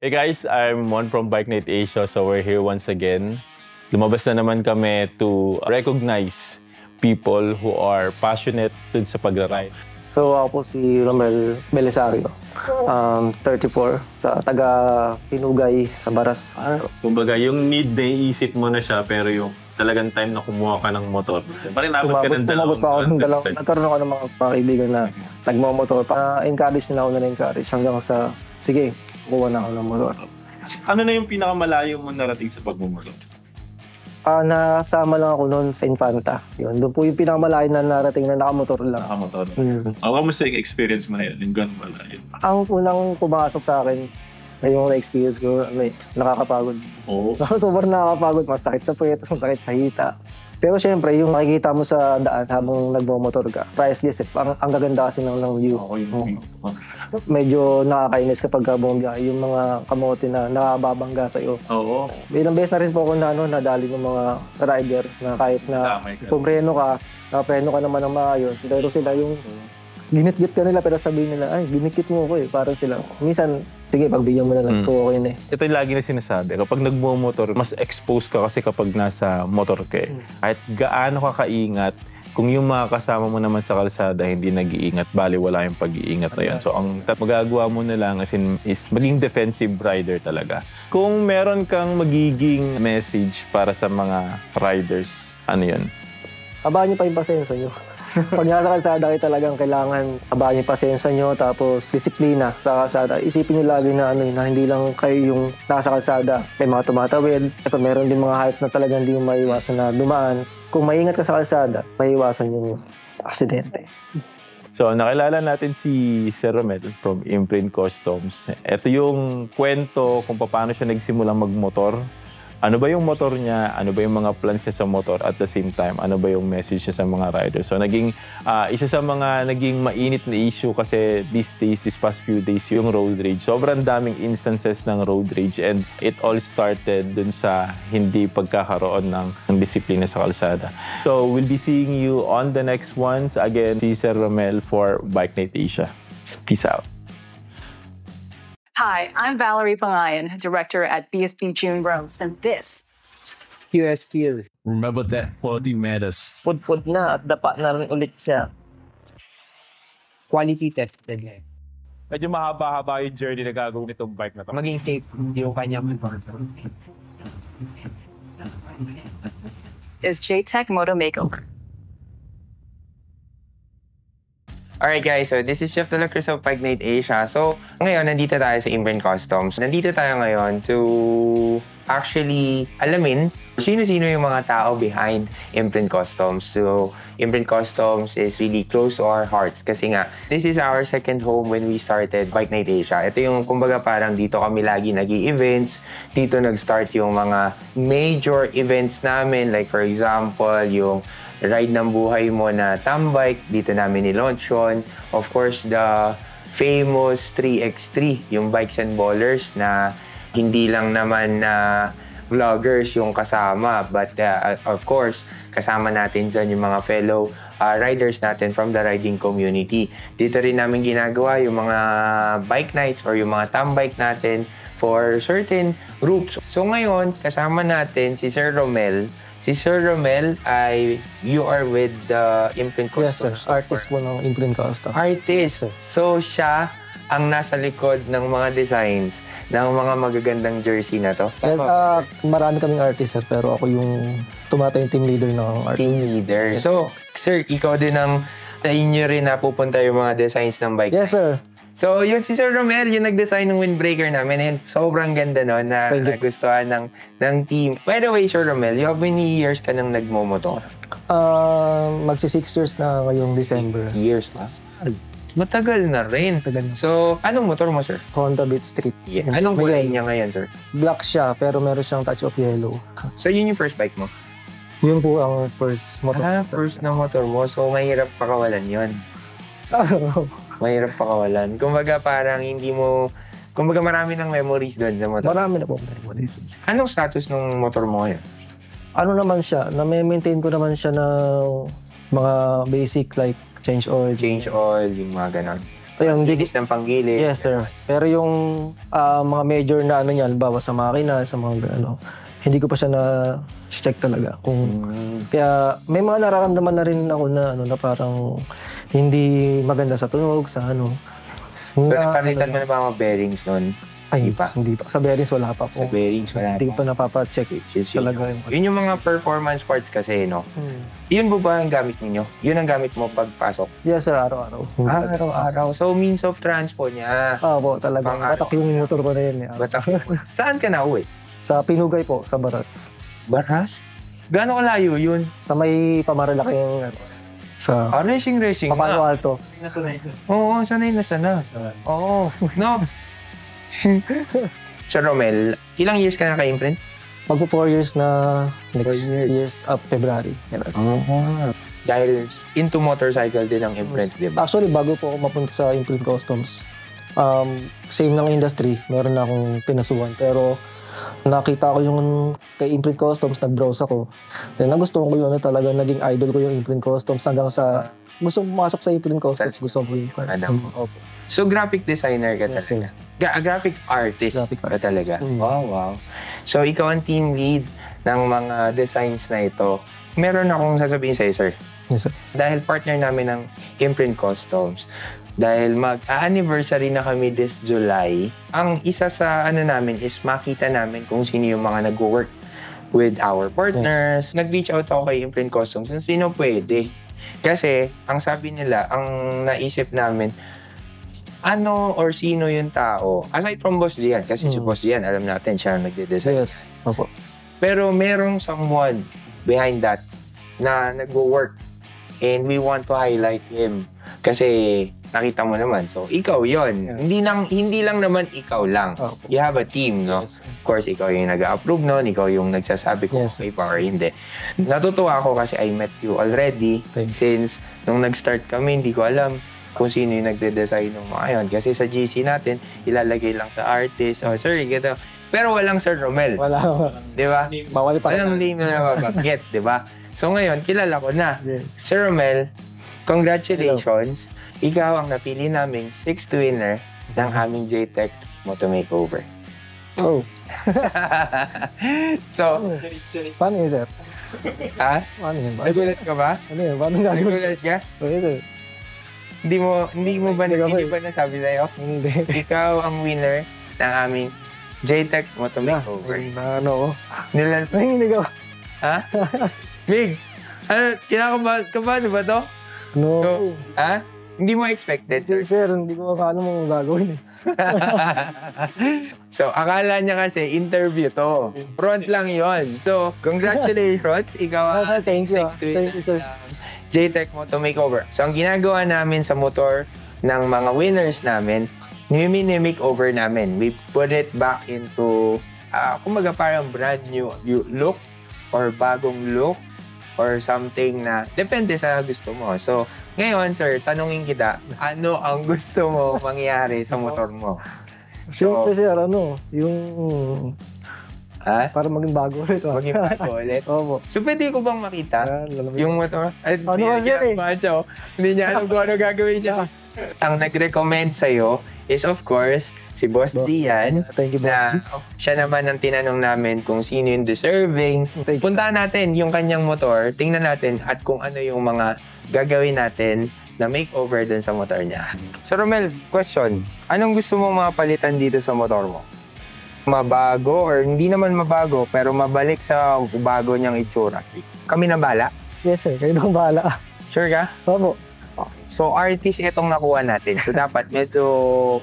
Hey guys, I'm Mon from Bike Night Asia. So we're here once again. Lumabas na naman kami to recognize people who are passionate dun sa pagra-ride. So ako po si Romel Belisario, 34, sa taga Pinugay sa Baras. Kumbaga, yung need na iisip mo na siya, pero yung talagang time na kumuha ka ng motor. Parinabot ka ng dalawang. Tumabot pa ako ng dalawang. Nagkaroon ako ng mga kaibigan na nagmamotor. Pa-encourage nila ako na encourage hanggang sa, sige, kuha na ako ng motor. Ano na yung pinakamalayo mo narating sa pagmumotor? Nasama lang ako noon sa Infanta. Yun, doon po yung pinakamalayo na narating na nakamotor lang. Nakamotor. Kamusta yung experience mo na yun? Yung gano'n malayo? Ang unang pumasok sa akin, yung na-experience ko, nakakapagod. Oo. Sobrang nakakapagod. Masakit sa puwetas, masakit sa hita. Pero syempre, yung makikita mo sa daan habang nagmamotor ka, priceless. Ang gaganda kasi ng view. Oo, yung Medyo nakakainis kapag bumibiyahe yung mga kamote na nakababangga sa'yo. Oo. Ilang beses na rin po ako nadali ng mga rider na kahit na pumreno ka, napreno ka naman ng maayos. Pero sila yung ginit-git ka nila pero sabihin nila, ay, ginikit mo ko eh. Parang sila, minsan, sige, pagbigyan mo na lang ko, okay na eh. Ito yung lagi na sinasabi. Kapag nagmumotor, mas exposed ka kasi kapag nasa motor ka eh. Kahit gaano ka kaingat, kung yung mga kasama mo naman sa kalsada hindi nag-iingat, bali wala yung pag-iingat na yun. So ang magagawa mo na lang is maging defensive rider talaga. Kung meron kang magiging message para sa mga riders, ano yun? Abaan niyo pa yung pasensya niyo. Pag nasa kalsada kayo talagang kailangan abaan yung pasensya nyo, tapos disiplina sa kalsada. Isipin nyo lagi na, na hindi lang kayo yung nasa kalsada. May mga tumatawid, at meron din mga hype na talagang hindi mo maiwasan na dumaan. Kung maingat ka sa kalsada, maiwasan yung aksidente. So, nakilala natin si Sir Romel from Imprint Customs. Ito yung kwento kung paano siya nagsimulang magmotor. Ano ba yung motor niya? Ano ba yung mga plans niya sa motor? At the same time, ano ba yung message niya sa mga riders? So, naging isa sa mga naging mainit na issue kasi these past few days, yung road rage. Sobrang daming instances ng road rage and it all started dun sa hindi pagkakaroon ng disiplina sa kalsada. So, we'll be seeing you on the next ones. Again, si Sir Romel for Bike Night Asia. Peace out. Hi, I'm Valerie Pangayan, Director at BSP June Rose, and this QSQ. Remember that quality matters. Pud-pud na at dapa na rin ulit siya. Quality tested eh. Medyo mahaba-haba yung journey na gagawin nitong bike na to. Maging safe yung kanya motor. is JTech Moto Makeover. Alright guys, so this is Chef de la Cruz of Bike Night Asia. So ngayon, nandito tayo sa Imprint Customs. Nandito tayo ngayon to actually alamin sino-sino yung mga tao behind Imprint Customs. So Imprint Customs is really close to our hearts kasi nga, this is our second home when we started Bike Night Asia. Ito yung kumbaga parang dito kami lagi nag-i-events. Dito nag-start yung mga major events namin. Like for example, yung Ride ng Buhay Mo na Tambike, dito namin ni-launch yun. Of course, the famous 3x3, yung Bikes and Ballers na hindi lang naman na vloggers yung kasama. But of course, kasama natin dyan yung mga fellow riders natin from the riding community. Dito rin namin ginagawa yung mga bike nights or yung mga tambike natin for certain groups. So ngayon, kasama natin si Sir Romel. Si Sir Romel ay, you are with the Imprint Customs. Yes, sir. Artist po ng Imprint Customs. Artist. So, siya ang nasa likod ng mga designs ng mga magagandang jersey na to. Yes, marami kaming artist, sir. Pero ako yung tumatay team leader ng artist. Team leader. Yes. So, sir, ikaw din ang sa inyo rin napupunta yung mga designs ng bike. Yes, sir. So, yun si Sir Romel, yung nag-design ng windbreaker namin. And sobrang ganda no, na nagustuhan ng team. By the way, Sir Romel, how many years ka nang nagmomotor? Magsi 6 years na ngayong December. 6 years na? Matagal na rin. So, anong motor mo, sir? Honda Beat Street. Yeah. Anong kulay niya ngayon, sir? Black siya, pero meron siyang touch of yellow. So, yun yung first bike mo? Yun po ang first motor. First na motor mo. So, mahirap pakawalan yun. Mahirap pakawalan. Kumbaga parang hindi mo... Kumbaga marami ng memories doon sa motor. Marami na po memories. Anong status ng motor mo ngayon? Ano naman siya? Na-maintain ko naman siya ng mga basic like change oil. Change oil, yung mga ganon. Ayun, hindi Linis ng panggilid. Yes, sir. Pero yung mga major na ano niya, halimbawa sa makina, sa mga ano, hindi ko pa siya na-check talaga. Kaya may mga nararamdaman na rin ako na ano na parang hindi maganda sa tunog, sa ano. So, napalitan mo na ba mga bearings nun? Ay, Hindi pa. Hindi pa. Sa bearings wala pa po. Sa bearings, wala Hindi ko pa napapacheck talaga. Yun yung mga performance parts kasi, no? Yun ba ang gamit ninyo? Yun ang gamit mo pagpasok? Yes, sir. Araw-araw. Araw-araw. So, means of transport niya. Po, talaga. Batak yung motor ko na yun. Batak. Saan ka na uwi? Sa Pinugay po, sa Baras. Baras? Gaano kalayo yun? Sa may Pamaralaki yung ano. Sa Racing Papalo Alto. Oo, sanay na sana. Oo. No. Sir Romel, ilang years ka na ka-imprint? Magpo 4 years na next 4 years. years of February. Dahil into motorcycle din ang imprint, di ba? Actually, bago po ako mapunta sa Imprint Customs, same ng industry, meron na akong pinasuhan. Pero nakita ko yung kay Imprint Customs, nag-browse ako. Then nagustuhan ko yun, talaga naging idol ko yung Imprint Customs hanggang sa gusto pumasok sa Imprint Customs, gusto ko yung Opo. So, graphic designer ka Yes, talaga? sir. Graphic artist Graphic ka artist. talaga? Wow. So, ikaw ang team lead ng mga designs na ito. Meron akong sasabihin sa'yo, sir. Yes, sir. Dahil partner namin ng Imprint Customs, dahil mag-anniversary na kami this July, ang isa sa ano namin is makita namin kung sino yung mga nag-work with our partners. Nag-reach out ako kay Imprint Customs kung sino pwede. Kasi, ang sabi nila, ang naisip namin, ano or sino yung tao, aside from Boss Gian, kasi si Boss Gian, alam natin, siya ang nagde-design. Yes. Opo. Pero merong someone behind that na nag-work and we want to highlight him. Kasi nakita mo naman, so ikaw yon. Yeah. Hindi lang naman ikaw lang. Opo. You have a team, no? Yes. Of course, ikaw yung nag-approve nun, ikaw yung nagsasabi kung Yes. okay pa or hindi. Natutuwa ako kasi I met you already. Thanks. Since nung nag-start kami, hindi ko alam kung sino yung nagde-design ng mga yun. Kasi sa GC natin, ilalagay lang sa artist. Oh, sir, gito. Pero walang Sir Romel. Wala. Di ba? Bawal pa. Walang name na nababanggit, di ba? So ngayon, kilala ko na. Yes. Sir Romel, congratulations. Ikaw ang napili naming 6th winner ng aming JTech Moto Makeover. Oh. So, Paano yun, sir? ha? Paano yun? Nagulat ka ba? Ano yun? Paano gagawin? Nagulat ka? Okay, sir. Hindi mo ba nasabi sa'yo? Hindi. Ikaw ang winner ng aming JTech Moto Makeover. Na ano ko? Nanginig ako. Ha? Migs, ano, kinakabahan ba to? No. So, ha? Hindi mo expected, sir? Sir, hindi ko akala mo gagawin eh. So, akala niya kasi interview to. Front lang yon. So, congratulations. Ikaw ang Thank you. 6th winner Thank you, sir. ng JTech Moto Makeover. So, ang ginagawa namin sa motor ng mga winners namin, mini-makeover namin. We put it back into, kumbaga parang brand new look or bagong look or something na depende sa gusto mo. So, ngayon, sir, tanungin kita, ano ang gusto mo mangyari sa motor mo? Siyempre, sir, ano, yung Ha? para maging bago ulit. Maging bago ulit? Opo. So, pwede ko bang makita Yung yung motor? Ay, Ano ba, sir, eh? Hindi niya alam kung ano gagawin niya. Ang nag-recommend sa'yo is, of course, si Boss Dian. Thank you, Na Boss G. siya naman ang tinanong namin kung sino yung deserving. Thank you. Puntahan natin yung kanyang motor, tingnan natin at kung ano yung mga gagawin natin na makeover dun sa motor niya. So Romel, question. Anong gusto mo mapalitan dito sa motor mo? Mabago or hindi naman mabago pero mabalik sa bago niyang itsura? Kami na bala? Yes, sir. Kayo nang bahala. Sure ka? Opo. So artist itong nakuha natin. So dapat medyo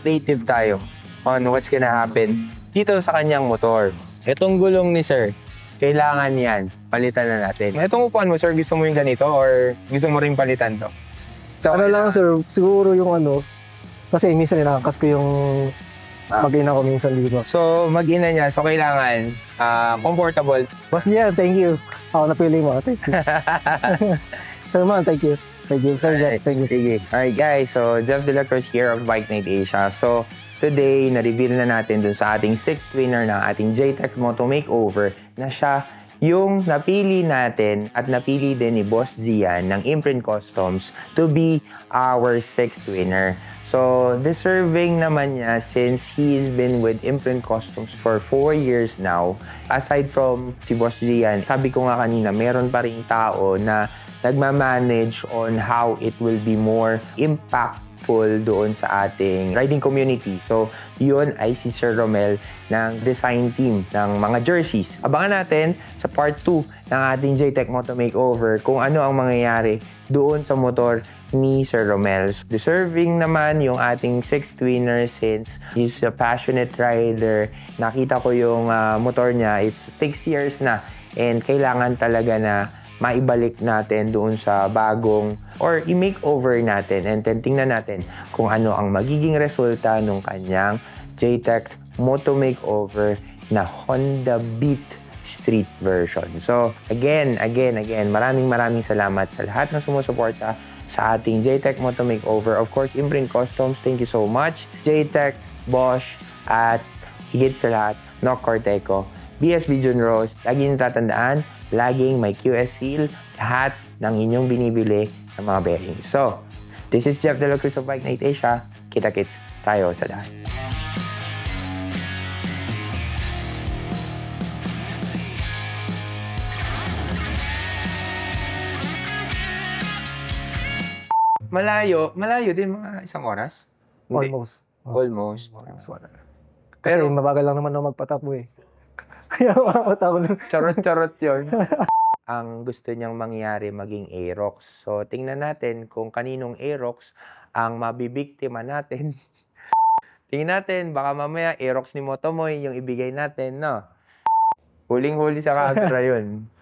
creative tayo on what's gonna happen dito sa kanyang motor. Itong gulong ni sir, kailangan yan. Palitan na natin. Itong upuan mo, sir, gusto mo yung ganito or gusto mo rin palitan to? So, Ano lang, sir, siguro yung ano, kasi minsan nakakas ko yung mag-ina ko minsan dito. So, mag-ina niya. So, kailangan comfortable. Boss Jan, thank you. Ako napili mo. Thank you. Sir Man, thank you. Thank you, Sir Jeff. Thank you. Sige. Alright guys, so Jeff De La Cruz here of Bike Night Asia. So, today, na-reveal na natin dun sa ating 6th winner ng ating JTech Moto Makeover na siya yung napili natin at napili din ni Boss Zian ng Imprint Customs to be our 6th winner. So, deserving naman niya since he's been with Imprint Customs for 4 years now. Aside from si Boss Zian, sabi ko nga kanina, meron pa ring tao na nagmamanage on how it will be more impactful doon sa ating riding community. So, yun ay si Sir Romel ng design team ng mga jerseys. Abangan natin sa part 2 ng ating JTech Moto Makeover kung ano ang mangyayari doon sa motor ni Sir Romel. Deserving naman yung ating 6th winner since he's a passionate rider. Nakita ko yung motor niya. It's 6 years na and kailangan talaga na maibalik natin doon sa bagong or i-makeover natin and then tingnan natin kung ano ang magiging resulta ng kanyang JTech Moto Makeover na Honda Beat Street version. So, again, maraming salamat sa lahat ng sumusuporta sa ating JTech Moto Makeover. Of course, Imprint Customs, thank you so much. JTech, Bosch, at higit sa lahat, Noc Corteco, BSB June Rose. Lagi nyo tatandaan, laging may QS seal lahat ng inyong binibili ng mga bearings. So, this is Jeff De La Cruz of Bike Night Asia. Kita-kits tayo sa daan. Malayo din mga isang oras? Hindi. Almost. Almost. Kasi mabagal lang naman ako magpatakbo eh. Kaya makatakbo na. Charot yun. Ang gusto niyang mangyari maging Aerox. So, tingnan natin kung kaninong Aerox ang mabibiktima natin. Tingnan natin, baka mamaya Aerox ni Motomoy yung ibigay natin, no? Huling-huli sa camera yun.